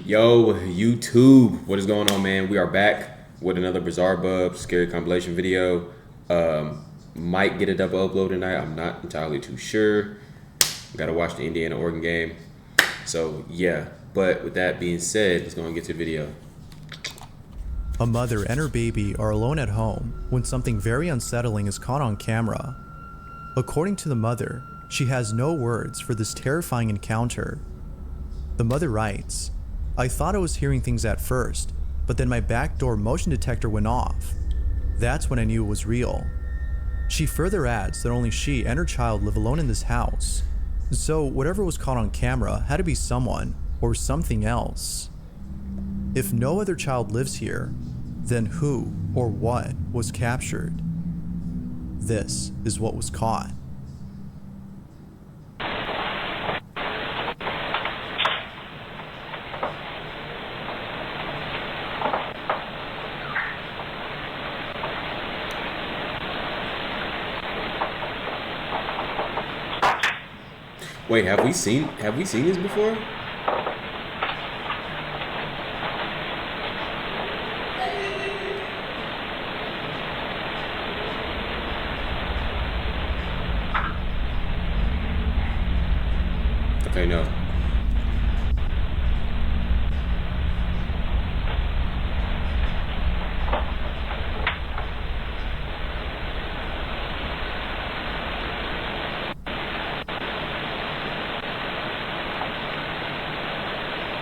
Yo, YouTube, what is going on, man? We are back with another Bizarre Bub scary compilation video. Might get a double upload tonight. I'm not entirely too sure. Got to watch the Indiana-Oregon game. So, yeah. But with that being said, let's go and get to the video. A mother and her baby are alone at home when something very unsettling is caught on camera. According to the mother, she has no words for this terrifying encounter. The mother writes, "I thought I was hearing things at first, but then my back door motion detector went off. That's when I knew it was real." She further adds that only she and her child live alone in this house, so whatever was caught on camera had to be someone or something else. If no other child lives here, then who or what was captured? This is what was caught. Wait, have we seen this before? Okay, no.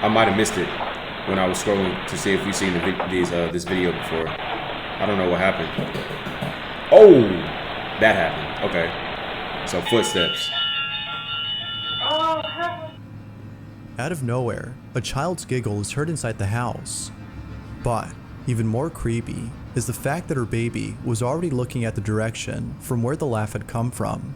I might have missed it when I was scrolling to see if we've seen this video before. I don't know what happened. Oh, that happened. Okay, so footsteps. Out of nowhere, a child's giggle is heard inside the house. But even more creepy is the fact that her baby was already looking at the direction from where the laugh had come from.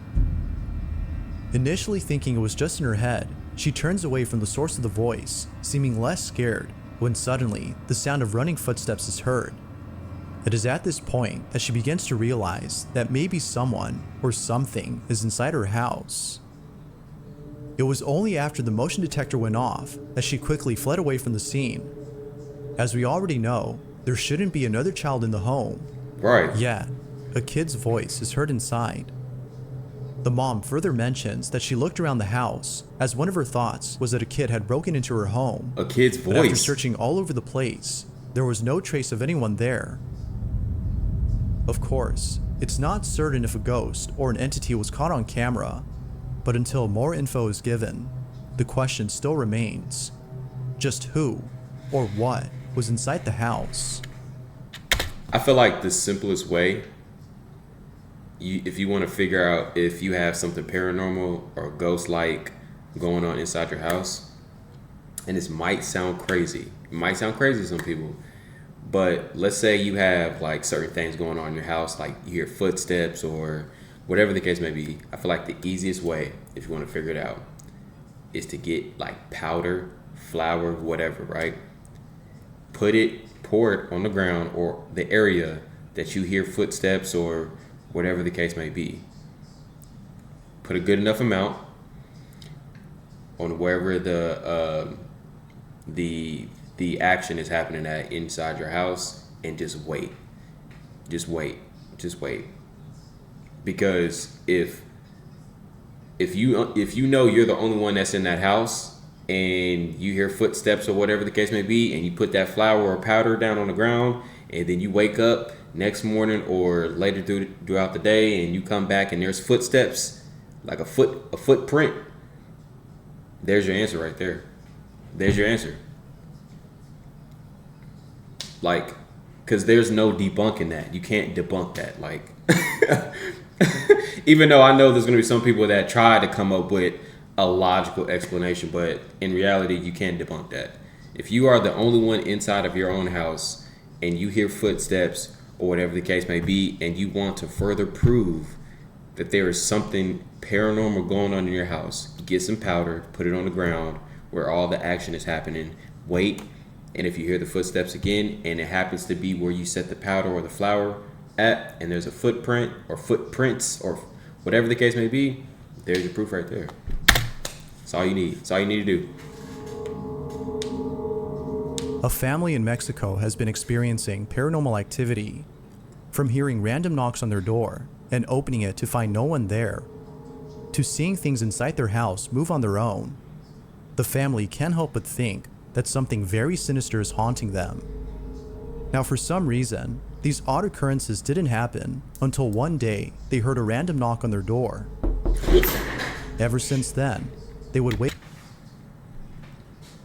Initially thinking it was just in her head, she turns away from the source of the voice, seeming less scared, when suddenly the sound of running footsteps is heard. It is at this point that she begins to realize that maybe someone or something is inside her house. It was only after the motion detector went off that she quickly fled away from the scene. As we already know, there shouldn't be another child in the home. Right. Yet, a kid's voice is heard inside. The mom further mentions that she looked around the house as one of her thoughts was that a kid had broken into her home. A kid's voice. But after searching all over the place, there was no trace of anyone there. Of course, it's not certain if a ghost or an entity was caught on camera, but until more info is given, the question still remains: just who or what was inside the house? I feel like the simplest way, if you want to figure out if you have something paranormal or ghost-like going on inside your house, and this might sound crazy. It might sound crazy to some people, but let's say you have like certain things going on in your house, like you hear footsteps or whatever the case may be. I feel like the easiest way, if you want to figure it out, is to get like powder, flour, whatever, right? Pour it on the ground or the area that you hear footsteps or whatever the case may be. Put a good enough amount on wherever the action is happening at inside your house, and just wait. Just wait. Because if you know you're the only one that's in that house and you hear footsteps or whatever the case may be, and you put that flour or powder down on the ground, and then you wake up next morning or later throughout the day and you come back and there's footsteps, like a footprint, there's your answer right there. There's your answer. Like, because there's no debunking that. You can't debunk that. Like, even though I know there's going to be some people that try to come up with a logical explanation, but in reality, you can't debunk that. If you are the only one inside of your own house and you hear footsteps or whatever the case may be, and you want to further prove that there is something paranormal going on in your house, get some powder, put it on the ground where all the action is happening, wait, and if you hear the footsteps again and it happens to be where you set the powder or the flour at, and there's a footprint or footprints or whatever the case may be, there's your proof right there. That's all you need. That's all you need to do. A family in Mexico has been experiencing paranormal activity, from hearing random knocks on their door and opening it to find no one there, to seeing things inside their house move on their own. The family can't help but think that something very sinister is haunting them. Now, for some reason, these odd occurrences didn't happen until one day they heard a random knock on their door. Ever since then, they would wake.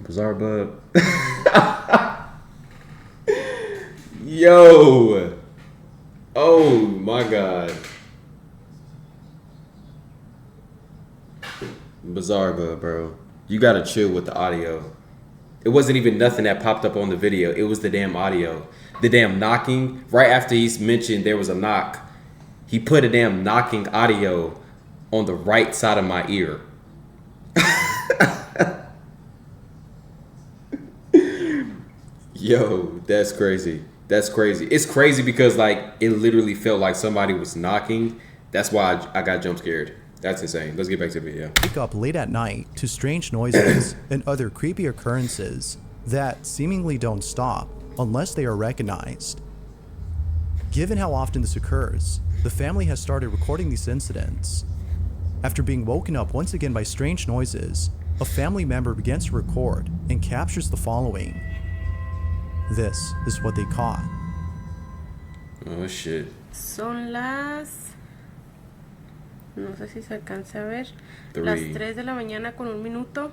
Bizarre bub. Yo. Oh my god. Bizarre bub, bro. You gotta chill with the audio. It wasn't even nothing that popped up on the video. It was the damn audio. The damn knocking. Right after he's mentioned there was a knock, he put a damn knocking audio on the right side of my ear. Yo, that's crazy. That's crazy. It's crazy because like it literally felt like somebody was knocking. That's why I got jump scared. That's insane. Let's get back to the video. Wake up late at night to strange noises and other creepy occurrences that seemingly don't stop unless they are recognized. Given how often this occurs, the family has started recording these incidents. After being woken up once again by strange noises, a family member begins to record and captures the following. This is what they caught. Oh shit. Son las... No sé si se alcance a ver. Three. Las 3 de la mañana con 1 minuto.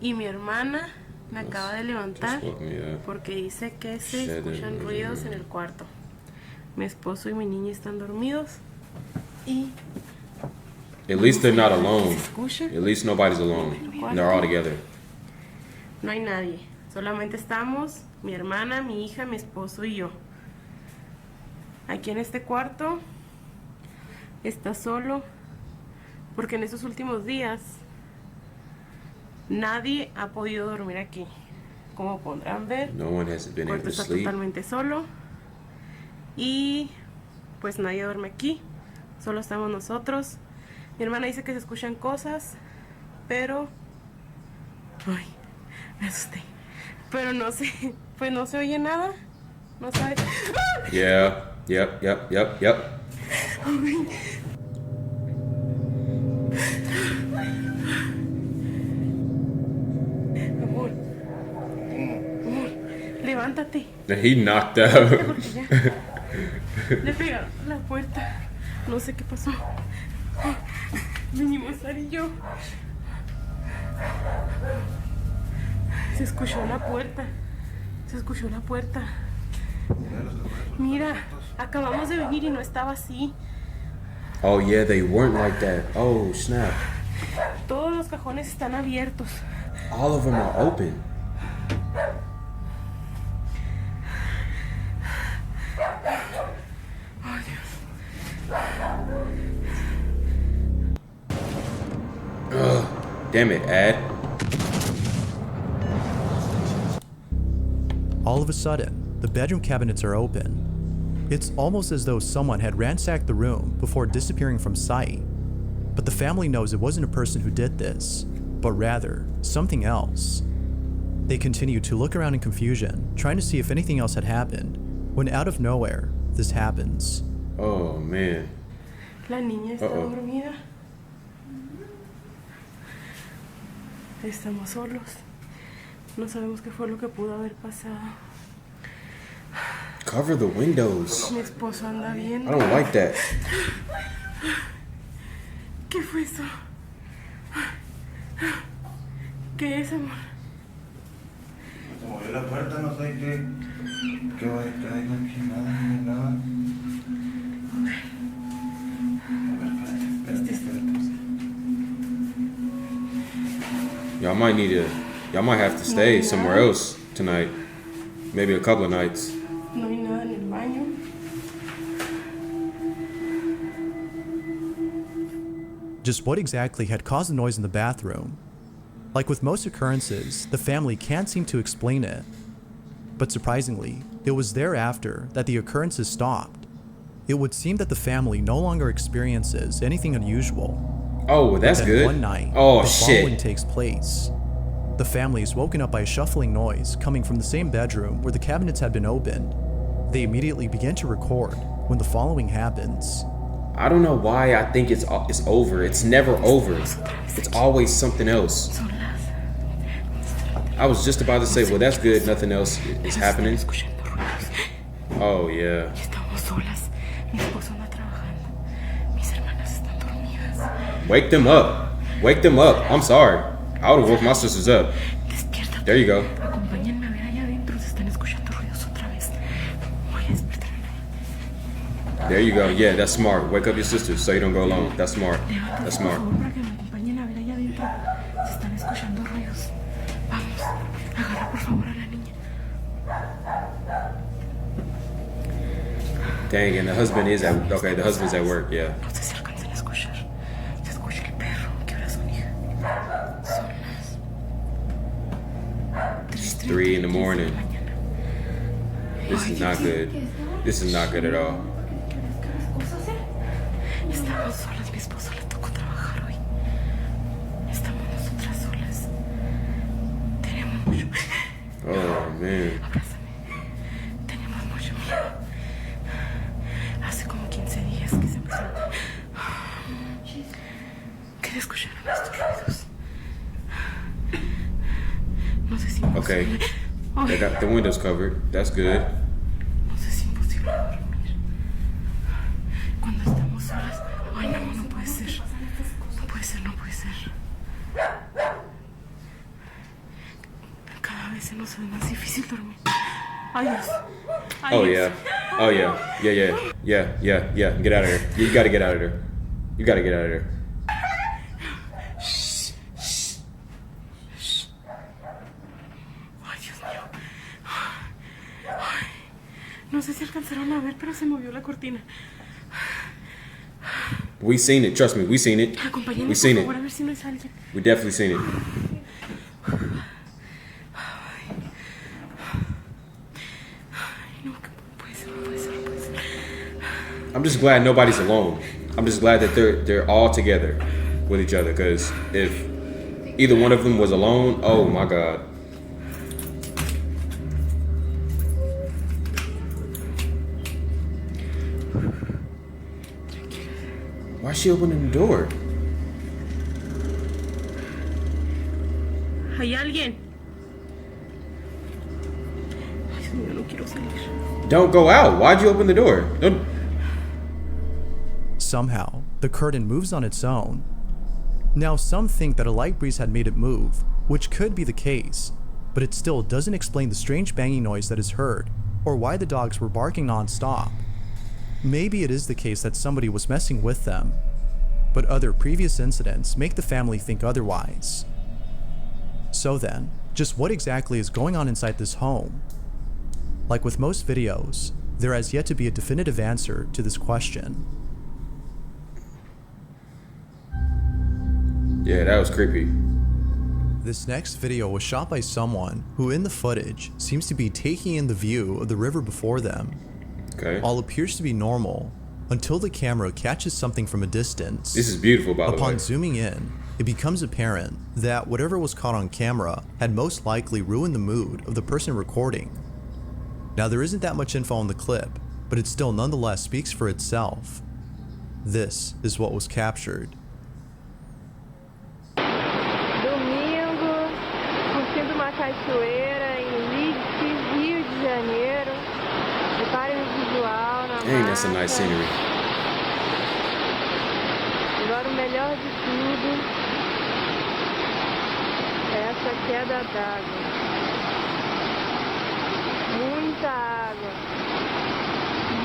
Y mi hermana me acaba de levantar porque dice que se escuchan ruidos en el cuarto. Mi esposo y mi niña están dormidos. Y... At least they're not ¿Se alone. escucha? At least nobody's alone. They're all together. No hay nadie. Solamente estamos mi hermana, mi hija, mi esposo y yo. Aquí en este cuarto está solo porque en estos últimos días nadie ha podido dormir aquí. Como podrán ver, No one has been el able cuarto to está sleep. totalmente solo y pues nadie duerme aquí. Solo estamos nosotros. Mi hermana dice que se escuchan cosas, pero... Ay, me asusté. Pero no sé, pues no se oye nada. No sabe. Yeah. Yep. Amor, levántate. He knocked out. Porque ya le pegaron a la puerta. No sé qué pasó. Vinimos Sara y yo. Se escuchó la puerta. Mira, acabamos de venir y no estaba así. Oh yeah, they weren't like that. Oh snap. Todos los cajones están abiertos. All of them are open. Ay, Dios. Ugh. Damn it, Ad. All of a sudden, the bedroom cabinets are open. It's almost as though someone had ransacked the room before disappearing from sight. But the family knows it wasn't a person who did this, but rather something else. They continue to look around in confusion, trying to see if anything else had happened, when out of nowhere, this happens. Oh man. La niña está dormida. Estamos solos. No sabemos qué fue lo que pudo haber pasado. Cover the windows. Mi esposo anda I viendo. don't like that. ¿Qué fue eso? ¿Qué es, amor? Se movió la puerta, no sé qué va a estar aquí, nada. A ver, espérate. Y'all might have to stay somewhere else tonight. Maybe a couple of nights. No hay nada en el baño. Just what exactly had caused the noise in the bathroom? Like with most occurrences, the family can't seem to explain it. But surprisingly, it was thereafter that the occurrences stopped. It would seem that the family no longer experiences anything unusual. Oh, that's Then good. one night, Oh the shit. following takes place. The family is woken up by a shuffling noise coming from the same bedroom where the cabinets had been opened. They immediately begin to record when the following happens. I don't know why I think it's over. It's never over. It's always something else. I was just about to say, well, that's good. Nothing else is happening. Oh, yeah. Wake them up. Wake them up. I'm sorry. I would have woke my sisters up. There you go. There you go. Yeah, that's smart. Wake up your sisters so you don't go alone. That's smart. That's smart. Dang, and the husband is at the husband's at work, yeah. It's 3 in the morning. This is not good. This is not good at all. Oh, man. Okay, they got the windows covered. That's good. Oh yeah. Oh yeah. Yeah. Get out of here. You gotta get out of there. You gotta get out of there. No sé si alcanzaron a ver, pero se movió la cortina. We seen it. Trust me, we seen it. We seen it. A ver si no es alguien. We definitely seen it. I'm just glad nobody's alone. I'm just glad that they're all together with each other. Because if either one of them was alone, oh my God. Why is she opening the door? ¿Hay alguien? Ay, Dios mío, no quiero salir. Don't go out. Why'd you open the door? Don't. Somehow, the curtain moves on its own. Now, some think that a light breeze had made it move, which could be the case, but it still doesn't explain the strange banging noise that is heard, or why the dogs were barking non-stop. Maybe it is the case that somebody was messing with them, but other previous incidents make the family think otherwise. So then, just what exactly is going on inside this home? Like with most videos, there has yet to be a definitive answer to this question. Yeah, that was creepy. This next video was shot by someone who in the footage seems to be taking in the view of the river before them. Okay. All appears to be normal until the camera catches something from a distance. This is beautiful, by the way. Upon zooming in, it becomes apparent that whatever was caught on camera had most likely ruined the mood of the person recording. Now, there isn't that much info on the clip, but it still nonetheless speaks for itself. This is what was captured. Domingo, curtindo uma cachoeira em Leeds, Rio de Janeiro. Reparem o visual na Dang, that's a nice scenery. Agora o melhor de tudo é essa queda d'água. Muita água.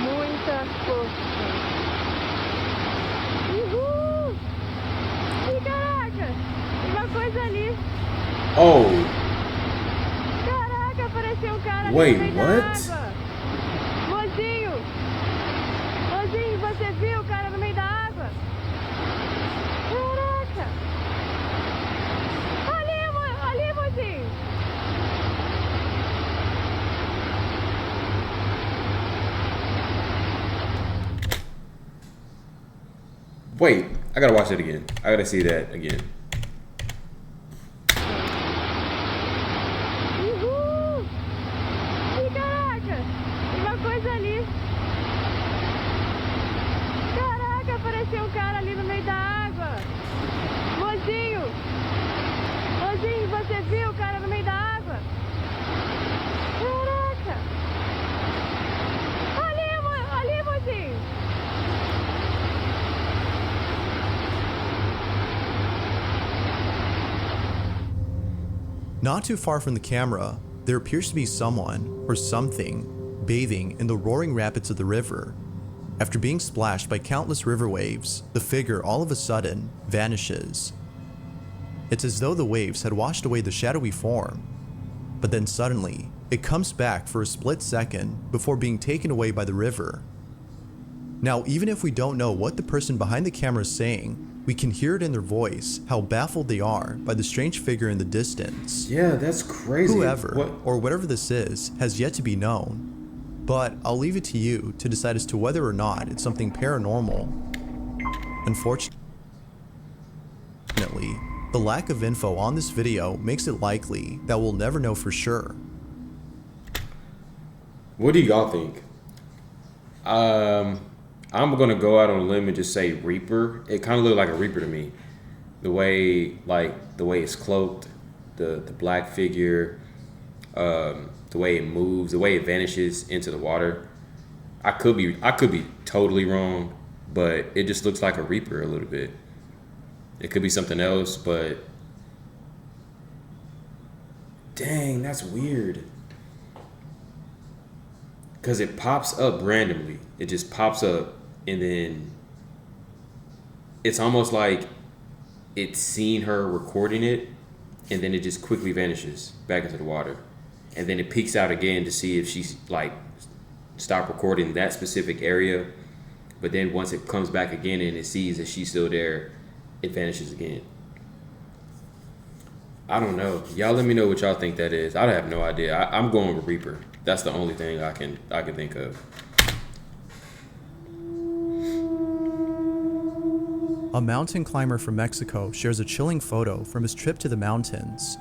Muita força. Uhul! E caraca! Uma coisa ali. Oh, Caraca, apareceu um cara ali Wait, no meio da what? água. Mozinho! Mozinho, você viu o cara no meio da água? Caraca! Ali, mozinho! wait. I gotta watch that again. I gotta see that again. Not too far from the camera, there appears to be someone or something bathing in the roaring rapids of the river. After being splashed by countless river waves, the figure all of a sudden vanishes. It's as though the waves had washed away the shadowy form, but then suddenly, it comes back for a split second before being taken away by the river. Now, even if we don't know what the person behind the camera is saying, we can hear it in their voice how baffled they are by the strange figure in the distance. Yeah, that's crazy. Whoever, or whatever this is, has yet to be known. But I'll leave it to you to decide as to whether or not it's something paranormal. Unfortunately, the lack of info on this video makes it likely that we'll never know for sure. What do y'all think? I'm gonna go out on a limb and just say Reaper. It kind of looked like a Reaper to me. The way it's cloaked, the black figure, the way it moves, the way it vanishes into the water. I could be totally wrong, but it just looks like a Reaper a little bit. It could be something else, but dang, that's weird. Because it pops up randomly. It just pops up, and then it's almost like it's seen her recording it, and then it just quickly vanishes back into the water. And then it peeks out again to see if she's like stopped recording that specific area. But then once it comes back again and it sees that she's still there, it vanishes again. I don't know. Y'all let me know what y'all think that is. I have no idea. I'm going with Reaper. That's the only thing I can think of. A mountain climber from Mexico shares a chilling photo from his trip to the mountains.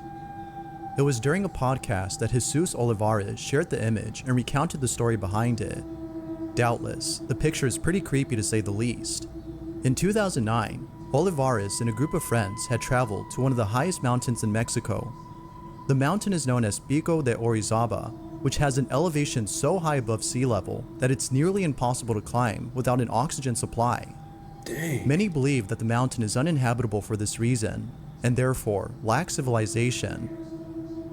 It was during a podcast that Jesus Olivares shared the image and recounted the story behind it. Doubtless, the picture is pretty creepy to say the least. In 2009, Olivares and a group of friends had traveled to one of the highest mountains in Mexico. The mountain is known as Pico de Orizaba, which has an elevation so high above sea level that it's nearly impossible to climb without an oxygen supply. Dang. Many believe that the mountain is uninhabitable for this reason, and therefore lacks civilization.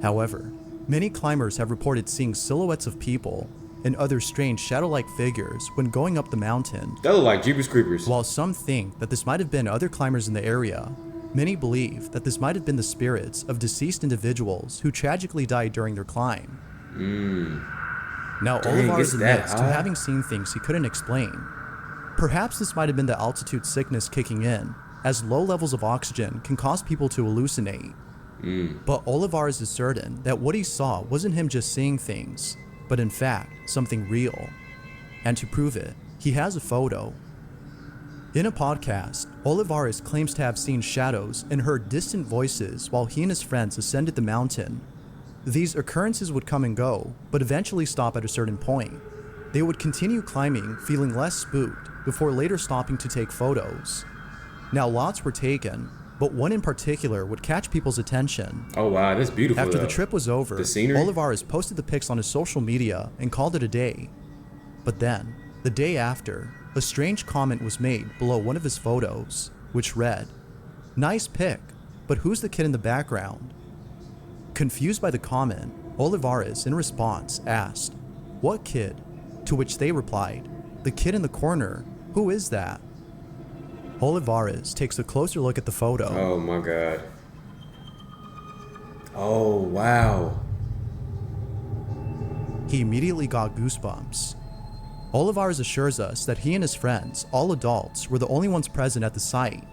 However, many climbers have reported seeing silhouettes of people and other strange shadow-like figures when going up the mountain. They look like Jeepers Creepers. While some think that this might have been other climbers in the area, many believe that this might have been the spirits of deceased individuals who tragically died during their climb. Now, Olivares admits to having seen things he couldn't explain. Perhaps this might have been the altitude sickness kicking in, as low levels of oxygen can cause people to hallucinate. But Olivares is certain that what he saw wasn't him just seeing things, but in fact, something real. And to prove it, he has a photo. In a podcast, Olivares claims to have seen shadows and heard distant voices while he and his friends ascended the mountain. These occurrences would come and go, but eventually stop at a certain point. They would continue climbing, feeling less spooked, before later stopping to take photos. Now, lots were taken, but one in particular would catch people's attention. Oh wow, that's beautiful. After the trip was over, the scenery? Olivares posted the pics on his social media and called it a day. But then, the day after, a strange comment was made below one of his photos, which read, "Nice pic, but who's the kid in the background?" Confused by the comment, Olivares, in response, asked, "What kid?" To which they replied, "The kid in the corner. Who is that?" Olivares takes a closer look at the photo. Oh my god. Oh wow. He immediately got goosebumps. Olivares assures us that he and his friends, all adults, were the only ones present at the site.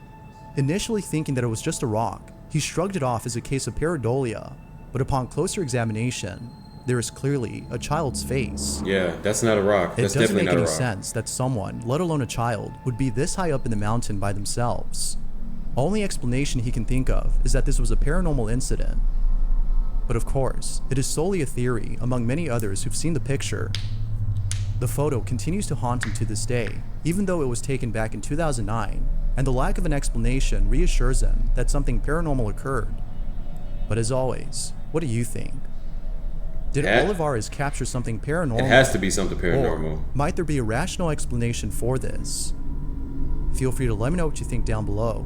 Initially thinking that it was just a rock, he shrugged it off as a case of pareidolia, but upon closer examination, there is clearly a child's face. Yeah, that's not a rock. That's it doesn't definitely make not a any rock. sense that someone, let alone a child, would be this high up in the mountain by themselves. Only explanation he can think of is that this was a paranormal incident. But of course, it is solely a theory among many others who've seen the picture. The photo continues to haunt him to this day, even though it was taken back in 2009, and the lack of an explanation reassures him that something paranormal occurred. But as always, what do you think? Did Olivares capture something paranormal? It has to be something paranormal. Or might there be a rational explanation for this? Feel free to let me know what you think down below.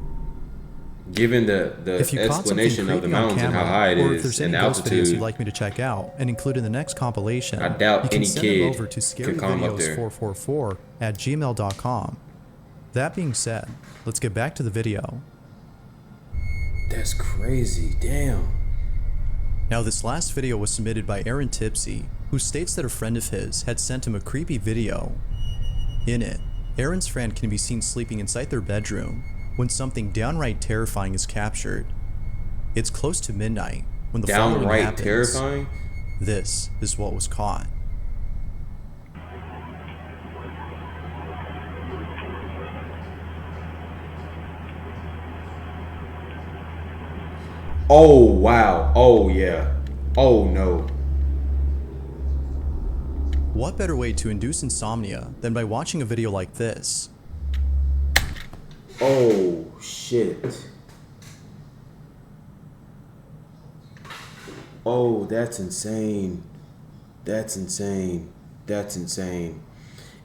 given the If you caught something explanation of the creepy on mountains and how camera, high it or if is there's and any the ghost videos you'd altitude, like me to check out and include in the next compilation, I doubt you can any send them kid over to could climb up there. scaryvideos444@gmail.com. That being said, let's get back to the video. That's crazy. Damn. Now, this last video was submitted by Aaron Tipsy, who states that a friend of his had sent him a creepy video. In it, Aaron's friend can be seen sleeping inside their bedroom when something downright terrifying is captured. It's close to midnight when the following Downright happens. terrifying? This is what was caught. Oh, wow. Oh, yeah. Oh, no. What better way to induce insomnia than by watching a video like this? Oh, shit. Oh, that's insane. That's insane. That's insane.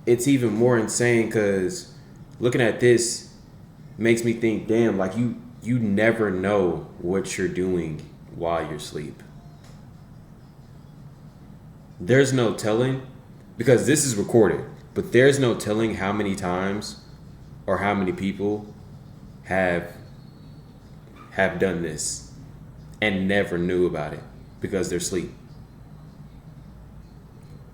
It's even more insane because looking at this makes me think, damn, like you never know what you're doing while you're asleep. There's no telling, because this is recorded, but there's no telling how many times or how many people have done this and never knew about it because they're asleep.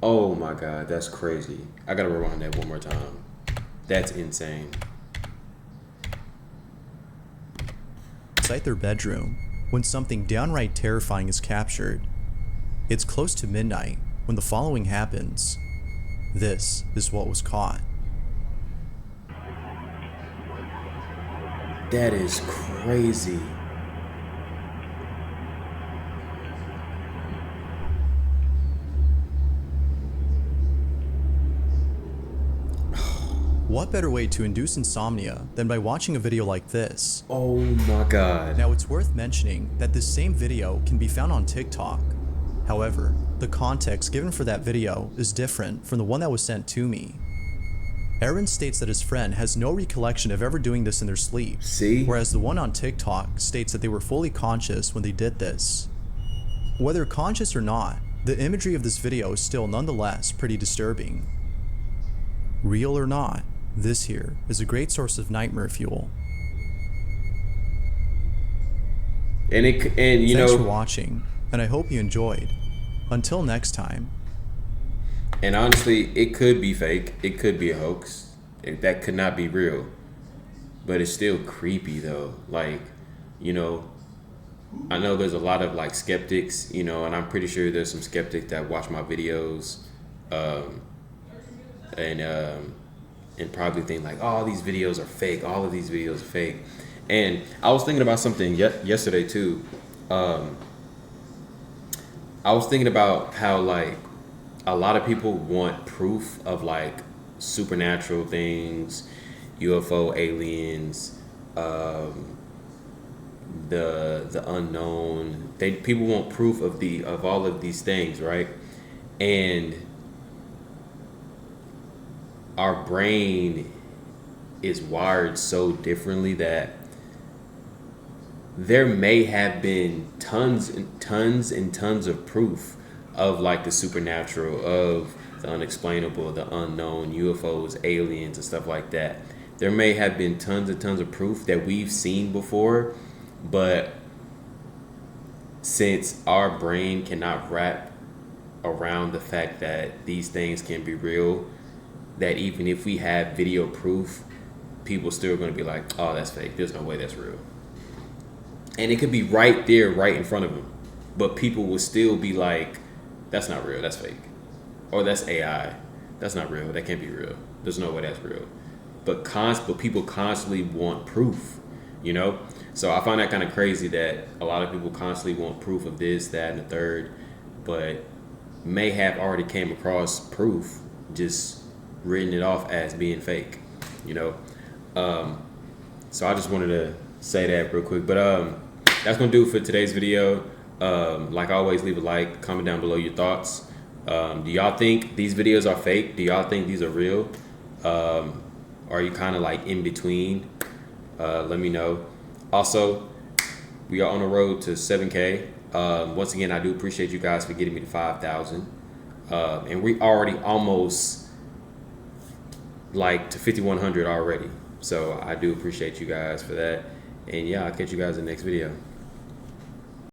Oh my God, that's crazy. I gotta rewind that one more time. That's insane. Inside their bedroom when something downright terrifying is captured. It's close to midnight when the following happens. This is what was caught. That is crazy. What better way to induce insomnia than by watching a video like this? Oh my God. Now, it's worth mentioning that this same video can be found on TikTok. However, the context given for that video is different from the one that was sent to me. Aaron states that his friend has no recollection of ever doing this in their sleep. See? Whereas the one on TikTok states that they were fully conscious when they did this. Whether conscious or not, the imagery of this video is still nonetheless pretty disturbing. Real or not, this here is a great source of nightmare fuel. And you Thanks know, for watching, and I hope you enjoyed. Until next time. and honestly, it could be fake. It could be a hoax. That could not be real. But it's still creepy though. Like, you know, I know there's a lot of like skeptics, you know, and I'm pretty sure there's some skeptics that watch my videos, and probably think like, oh, these videos are fake. All of these videos are fake. And I was thinking about something yesterday too. I was thinking about how like a lot of people want proof of like supernatural things, UFO, aliens, the unknown. People want proof of all of these things, right? And our brain is wired so differently that there may have been tons and tons and tons of proof of like the supernatural, of the unexplainable, the unknown, UFOs, aliens, and stuff like that. There may have been tons and tons of proof that we've seen before, but since our brain cannot wrap around the fact that these things can be real, that even if we have video proof, people still going to be like, oh, that's fake. There's no way that's real. And it could be right there, right in front of them. But people will still be like, that's not real. That's fake. Or that's AI. That's not real. That can't be real. There's no way that's real. But people constantly want proof, you know? So I find that kind of crazy that a lot of people constantly want proof of this, that, and the third, but may have already came across proof, just written it off as being fake, you know? So I just wanted to say that real quick. But that's going to do it for today's video. Like always, leave a like, comment down below your thoughts. Do y'all think these videos are fake? Do y'all think these are real? Are you kind of like in between? Let me know. Also, we are on the road to 7K. Once again, I do appreciate you guys for getting me to 5,000. And we already almost like to 5,100 already. So I do appreciate you guys for that. And yeah, I'll catch you guys in the next video.